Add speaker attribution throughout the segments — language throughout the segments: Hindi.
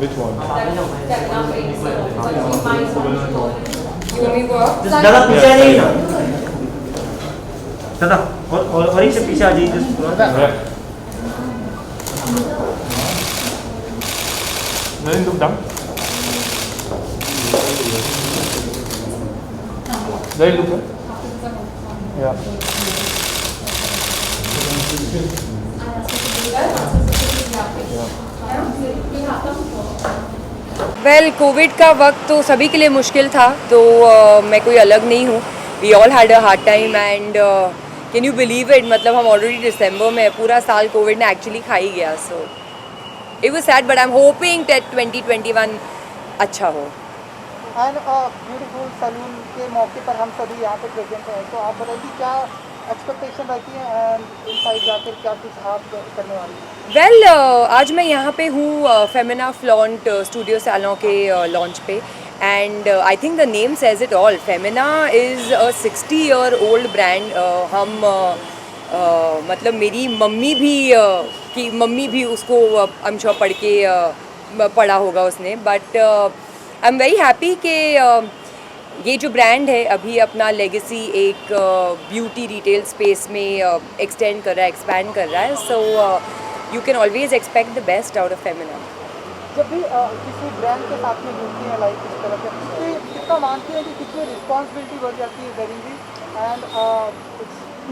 Speaker 1: Which one?
Speaker 2: You want me to go up?
Speaker 3: दादा पीछे आ जाइए ना दादा और एक से पीछे आ जाइए just
Speaker 1: Yeah. Then look down. Then look up. Yeah.
Speaker 2: Well Covid का वक्त तो सभी के लिए मुश्किल था, तो मैं कोई अलग नहीं हूँ. We all had a hard time and can you believe it, मतलब हम ऑलरेडी दिसंबर में, पूरा साल कोविड ने एक्चुअली खा ही गया. So it was sad but I am hoping that 2021 अच्छा हो.
Speaker 4: एंड ब्यूटीफुल सैलून के मौके पर हम सभी यहाँ पे प्रेजेंट हैं, तो आप बताइए क्या एक्सपेक्टेशन रहती है एंड इनसाइड जाकर क्या कुछ आप करने वाली हैं?
Speaker 2: वेल आज मैं यहाँ पे हूँ फेमिना फ्लॉन्ट स्टूडियो सैलॉन के लॉन्च पे, and I think the name says it all. Femina is a 60-year-old brand. हम मतलब मेरी मम्मी भी उसको आई एम श्योर पढ़ के पढ़ा होगा उसने. But I am very happy कि ये जो ब्रांड है अभी अपना लेगेसी एक ब्यूटी रिटेल स्पेस में एक्सटेंड कर रहा है, एक्सपैंड कर रहा है. So you can always expect the best out of Femina.
Speaker 4: जब भी किसी ब्रांड के साथ में जुड़ती हैं लाइक इस तरह से, तो कितना मानती हैं कि कितनी रिस्पॉन्सिबिलिटी बढ़ जाती है करेंगी एंड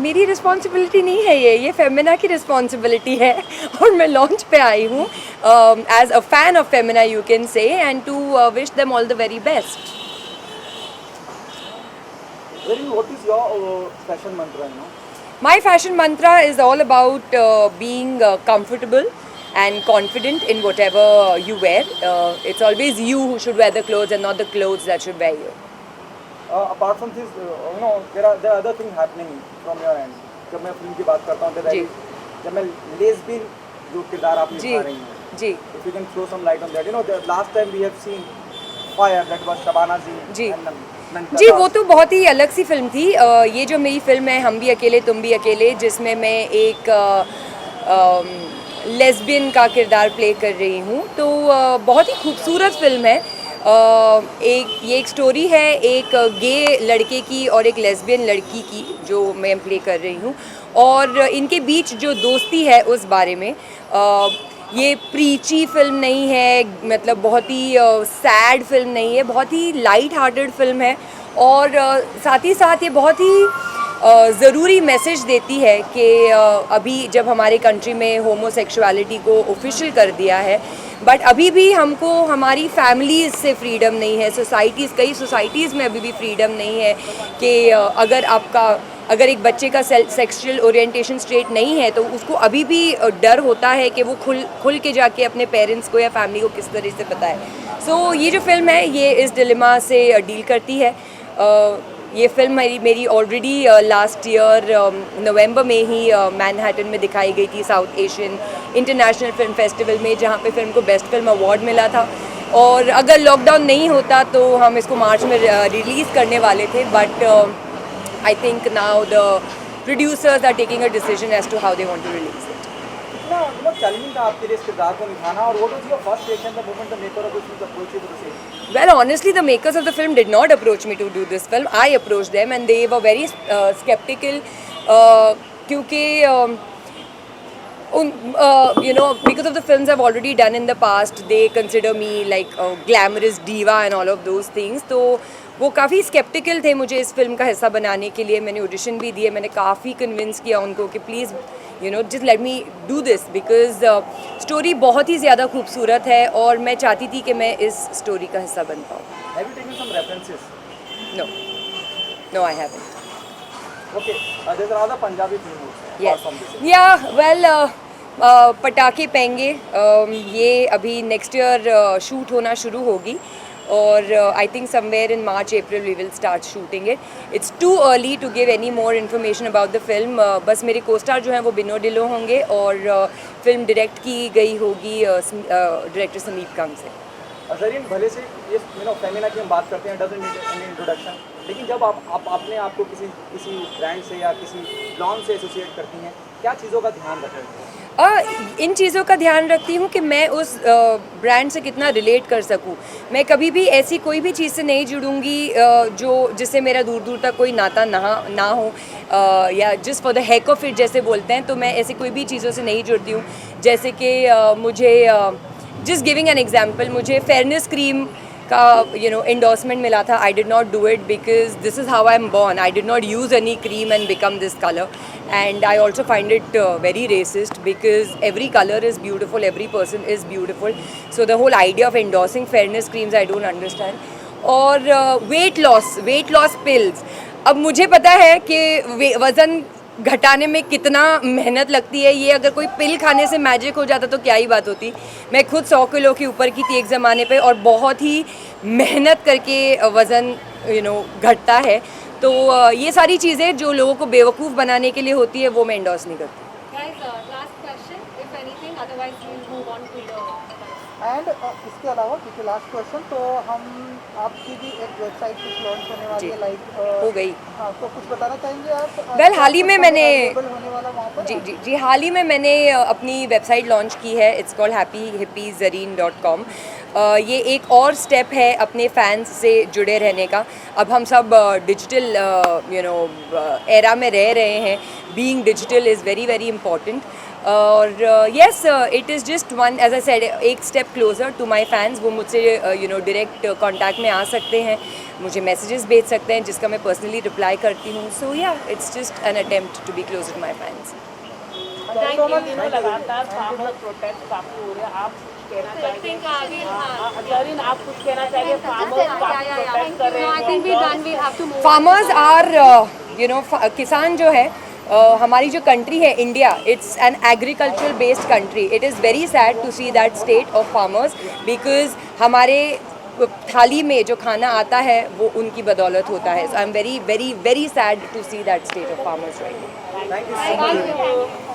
Speaker 2: मेरी रिस्पॉन्सिबिलिटी नहीं है ये फेमिना की रिस्पॉन्सिबिलिटी है. और मैं लॉन्च पे आई हूँ as a fan of Femina you can say, and to wish them all the very best.
Speaker 4: what is your fashion mantra, you know?
Speaker 2: My fashion mantra is all about being comfortable and confident in whatever you wear. It's always you who should wear the clothes and not the clothes that should wear you.
Speaker 4: Apart from this, there are other things happening from your end. जब मैं फिल्म की बात करता हूँ,
Speaker 2: जी.
Speaker 4: जब मैं लेस्बियन जो किरदार आप निभा रही हैं,
Speaker 2: जी.
Speaker 4: if you can throw some light on that. The last time we have seen Fire, that was Shabana ji.
Speaker 2: Ji.
Speaker 4: and Nandita
Speaker 2: ji
Speaker 4: Das.
Speaker 2: वो तो बहुत ही अलग सी फिल्म थी. ये जो मेरी फिल्म है हम भी अकेले तुम भी अकेले, जिसमें मैं एक लेस्बियन का किरदार प्ले कर रही हूँ, तो बहुत ही खूबसूरत फिल्म है. ये एक स्टोरी है एक गे लड़के की और एक लेस्बियन लड़की की जो मैं प्ले कर रही हूँ, और इनके बीच जो दोस्ती है उस बारे में. ये प्रीची फिल्म नहीं है, मतलब बहुत ही सैड फिल्म नहीं है, बहुत ही लाइट हार्टेड फिल्म है. और साथ ही साथ ये बहुत ही ज़रूरी मैसेज देती है कि अभी जब हमारे कंट्री में होमोसेक्सुअलिटी को ऑफिशियल कर दिया है, बट अभी भी हमको हमारी फैमिलीज़ से फ्रीडम नहीं है. कई सोसाइटीज़ में अभी भी फ्रीडम नहीं है कि अगर एक बच्चे का सेक्सुअल ओरिएंटेशन स्ट्रेट नहीं है तो उसको अभी भी डर होता है कि वो खुल के जाके अपने पेरेंट्स को या फैमिली को किस तरह से बताए. सो ये जो फिल्म है ये इस डिलेमा से डील करती है. ये फिल्म मेरी ऑलरेडी लास्ट ईयर नवंबर में ही मैनहट्टन में दिखाई गई थी, south Asian international film festival में, जहाँ पे फिल्म को बेस्ट फिल्म अवार्ड मिला था. और अगर लॉकडाउन नहीं होता तो हम इसको मार्च में रिलीज़ करने वाले थे, but I think now the producers are taking a decision as to how they want to release it.
Speaker 4: कितना चैलेंजिंग था आपके लिए इस किरदार को निभाना, और what was your first reaction the moment the maker of the film approached you to the same?
Speaker 2: Well, honestly, the makers of the film did not approach me to do this film. I approached them and they were very skeptical क्योंकि because of the films I've already done in the past, they consider me like a glamorous diva and all of those things. तो वो काफ़ी स्केप्टिकल थे मुझे इस फिल्म का हिस्सा बनाने के लिए. मैंने ऑडिशन भी दिए, मैंने काफ़ी कन्विंस किया उनको कि please just let me do this, because story बहुत ही ज़्यादा खूबसूरत है और मैं चाहती थी कि मैं इस स्टोरी का हिस्सा बन पाऊँ.
Speaker 4: Have you taken some references?
Speaker 2: No, I haven't.
Speaker 4: Okay, there's another Punjabi film also.
Speaker 2: Yes.
Speaker 4: apart from this.
Speaker 2: Yeah, well, पटाखे पेंगे ये अभी नेक्स्ट ईयर शूट होना शुरू होगी, और I think somewhere in March April we will start shooting it. It's too early to give any more information about the film. बस मेरे कोस्टार जो हैं वो बिनो डिलो होंगे, और फिल्म डायरेक्ट की गई होगी डायरेक्टर समीप कंग से.
Speaker 4: जरीन, भले से ये फेमिना की हम बात करते हैं, डजंट नीड एनी इंट्रोडक्शन, लेकिन जब आप अपने आप को किसी ब्रांड से या किसी ब्रांड से एसोसिएट करती हैं, क्या चीज़ों का ध्यान रखें?
Speaker 2: इन चीज़ों का ध्यान रखती हूँ कि मैं उस ब्रांड से कितना रिलेट कर सकूँ। मैं कभी भी ऐसी कोई भी चीज़ से नहीं जुड़ूंगी जो जिससे मेरा दूर दूर तक कोई नाता ना हो, या just for the hack of it जैसे बोलते हैं, तो मैं ऐसी कोई भी चीज़ों से नहीं जुड़ती हूँ। जैसे कि मुझे जस्ट गिविंग एन एग्जाम्पल, मुझे फेयरनेस क्रीम का endorsement मिला था. I did not do it because this is how I am born. I did not use any cream and become this color. And I also find it very racist because every color is beautiful, every person is beautiful. So the whole idea of endorsing fairness creams I don't understand. और weight loss pills. अब मुझे पता है कि वज़न घटाने में कितना मेहनत लगती है। ये अगर कोई पिल खाने से मैजिक हो जाता तो क्या ही बात होती। मैं खुद 100 किलो के ऊपर की थी एक ज़माने पे और बहुत ही मेहनत करके वज़न घटता है। तो ये सारी चीज़ें जो लोगों को बेवकूफ़ बनाने के लिए होती है वो मैं एंडोर्स नहीं करती।
Speaker 4: एंड इसके अलावा क्योंकि लास्ट क्वेश्चन, तो हम आपकी भी एक वेबसाइट कुछ लॉन्च होने वाली है, लाइक
Speaker 2: हो गई।
Speaker 4: हाँ, तो कुछ बताना चाहेंगे आप?
Speaker 2: वेल हाल ही में मैंने
Speaker 4: होने वाला वहाँ पर?
Speaker 2: जी हाल ही में मैंने अपनी वेबसाइट लॉन्च की है। It's called happyhippiezareen.com। ये एक और स्टेप है अपने फैंस से जुड़े रहने का। अब हम सब डिजिटल एरा में रह रहे हैं। Being digital is very very important. और yes, it is just one, as I said, एक step closer to my fans. वो मुझसे डायरेक्ट कांटेक्ट में आ सकते हैं, मुझे मैसेजेस भेज सकते हैं जिसका मैं पर्सनली रिप्लाई करती हूँ। So yeah, it's just an attempt to be close to my fans.
Speaker 5: लगातार फार्मर प्रोटेस्ट काफी हो रहे हैं, आप कहना चाहिए, जरीन आप कुछ कहना चाहिए? फार्मर्स प्रोटेस्ट कर रहे हैं।
Speaker 2: फार्मर्स आर किसान जो है, हमारी जो कंट्री है India, it's an agricultural based country. It is very sad to see that state of farmers because हमारे थाली में जो खाना आता है वो उनकी बदौलत होता है। So I am very very very sad to see that state of farmers right now.
Speaker 3: Thank you.